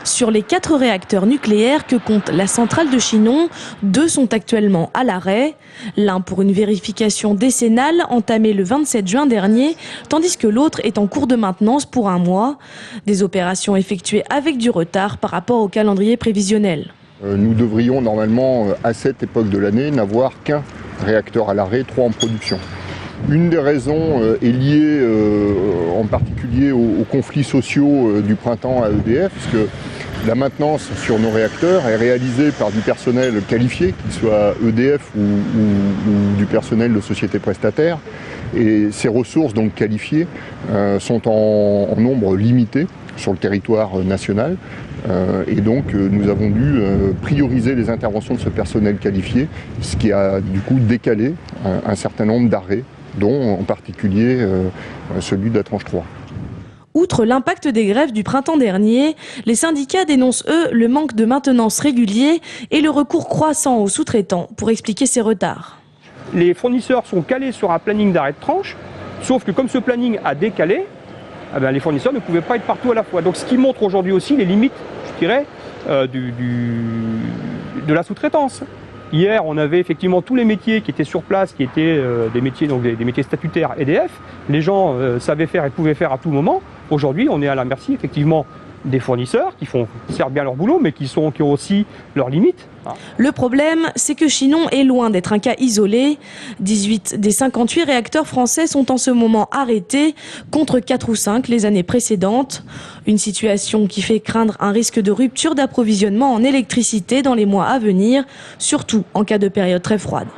Sur les 4 réacteurs nucléaires que compte la centrale de Chinon, 2 sont actuellement à l'arrêt. L'un pour une vérification décennale entamée le 27 juin dernier, tandis que l'autre est en cours de maintenance pour 1 mois. Des opérations effectuées avec du retard par rapport au calendrier prévisionnel. Nous devrions normalement, à cette époque de l'année, n'avoir qu'un réacteur à l'arrêt, 3 en production. Une des raisons est liée en particulier aux conflits sociaux du printemps à EDF, puisque la maintenance sur nos réacteurs est réalisée par du personnel qualifié, qu'il soit EDF ou du personnel de sociétés prestataires. Et ces ressources donc qualifiées sont en nombre limité sur le territoire national. Et donc nous avons dû prioriser les interventions de ce personnel qualifié, ce qui a du coup décalé un certain nombre d'arrêts, dont en particulier celui de la tranche 3. Outre l'impact des grèves du printemps dernier, les syndicats dénoncent, eux, le manque de maintenance régulier et le recours croissant aux sous-traitants pour expliquer ces retards. Les fournisseurs sont calés sur un planning d'arrêt de tranche, sauf que comme ce planning a décalé, les fournisseurs ne pouvaient pas être partout à la fois. Donc ce qui montre aujourd'hui aussi les limites, je dirais, de la sous-traitance. Hier, on avait effectivement tous les métiers qui étaient sur place, qui étaient des métiers statutaires EDF. Les gens savaient faire et pouvaient faire à tout moment. Aujourd'hui, on est à la merci effectivement des fournisseurs qui servent bien leur boulot, mais qui ont aussi leurs limites. Le problème, c'est que Chinon est loin d'être un cas isolé. 18 des 58 réacteurs français sont en ce moment arrêtés, contre 4 ou 5 les années précédentes. Une situation qui fait craindre un risque de rupture d'approvisionnement en électricité dans les mois à venir, surtout en cas de période très froide.